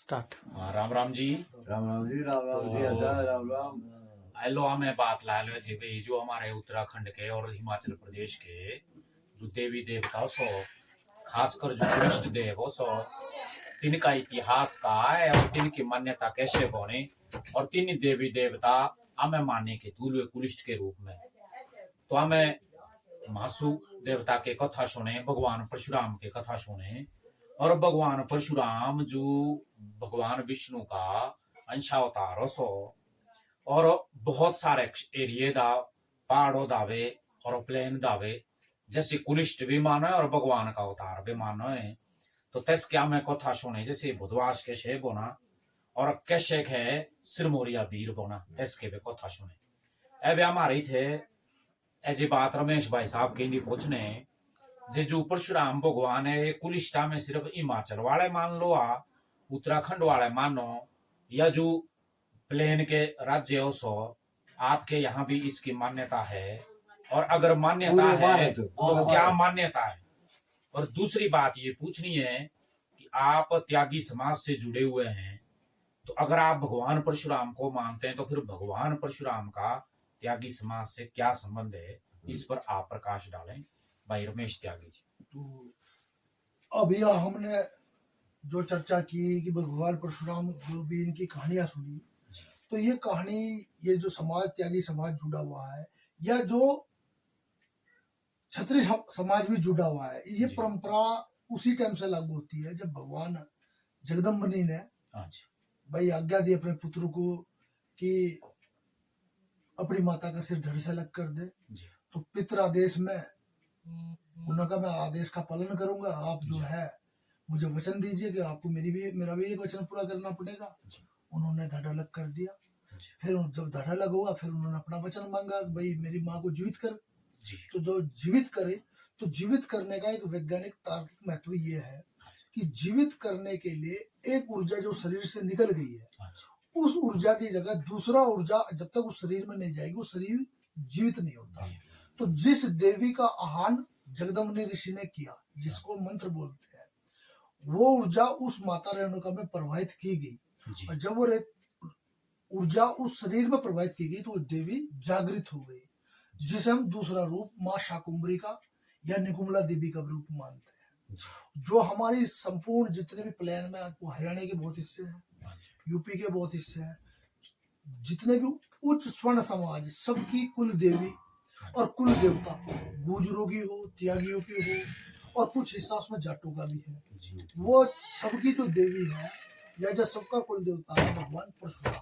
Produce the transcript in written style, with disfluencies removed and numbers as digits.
Start. Ram Ram ji. Ram Ram ji, Ram Ram ji, अच्छा राम राम। आलो हमें बात ला लो थे भाई, जो हमारे उत्तराखंड के और हिमाचल प्रदेश के जो देवी देवताओं सो, खासकर जो इष्ट देव सो, तिनका इतिहास का है और तिनकी मान्यता कैसे बने, और तीन देवी देवता हमें माने के तुल्य कुलिष्ट के रूप में। तो हमें मासु देवता के कथा सुने, भगवान परशुराम के कथा सुने, और भगवान परशुराम जो भगवान विष्णु का अंशावतार सो, और बहुत सारे एरिए दा पहाड़ों दावे और प्लेन दावे, जैसे कुलिष्ट भी मानो है और भगवान का अवतार भी मानो है। तो तस क्या मैं कथा सुने, जैसे बुधवास के शे बोना और कैसे है सिरमोरिया वीर बोना, तस के भी कथा सुने। अब हमारे थे ऐसी बात रमेश भाई साहब के लिए पूछने, जे जो परशुराम भगवान है कुलिष्टा में सिर्फ हिमाचल वाले मान लो, उत्तराखंड वाले मानो, या जो प्लेन के राज्य हो सो, आपके यहाँ भी इसकी मान्यता है, और अगर मान्यता है तो क्या मान्यता है। और दूसरी बात ये पूछनी है कि आप त्यागी समाज से जुड़े हुए हैं, तो अगर आप भगवान परशुराम को मानते हैं तो फिर भगवान परशुराम का त्यागी समाज से क्या संबंध है, इस पर आप प्रकाश डालें भाई रमेश त्यागी जी। तो अब यह हमने जो चर्चा की कि भगवान परशुराम जो भी इनकी कहानियां सुनी, तो ये कहानी, ये जो समाज त्यागी समाज जुड़ा हुआ है, या जो क्षत्रिय समाज भी जुड़ा हुआ है, ये परंपरा उसी टाइम से लागू होती है जब भगवान जगदम्बनी ने भाई आज्ञा दी अपने पुत्र को कि अपनी माता का सिर धड़ से अलग कर दे। तो पितर आदेश में उन्होंने कहा मैं आदेश का पालन करूंगा, आप जो है मुझे वचन दीजिए कि आपको मेरा भी एक वचन पूरा करना पड़ेगा। उन्होंने धड़ अलग कर दिया। फिर जब धड़ अलग हुआ, फिर उन्होंने अपना वचन मांगा भाई मेरी माँ को जीवित कर। तो जो जीवित करे, तो जीवित करने का एक वैज्ञानिक तार्किक महत्व ये है कि जीवित करने के लिए एक ऊर्जा जो शरीर से निकल गई है, उस ऊर्जा की जगह दूसरा ऊर्जा जब तक उस शरीर में नहीं जाएगी वो शरीर जीवित नहीं होता। तो जिस देवी का आह्वान जगदम्बनी ऋषि ने किया, जिसको मंत्र बोलते हैं, वो ऊर्जा उस माता रेणुका में प्रवाहित की गई, और जब वो ऊर्जा उस शरीर में प्रवाहित की गई तो वो देवी जागृत हो गई, जिसे हम दूसरा रूप माँ शाकुंभरी का या निकुम्भला देवी का रूप मानते हैं। जो हमारी संपूर्ण जितने भी प्लेन में, हरियाणा के बहुत हिस्से हैं, यूपी के बहुत हिस्से हैं, जितने भी उच्च स्वर्ण समाज, सबकी कुल देवी और कुल देवता गुजरों की हो, त्यागियों की हो, और कुछ हिस्सा उसमें जाटों का भी है। वो सबकी जो देवी है या जो सबका कुल देवता है भगवान परशुराम।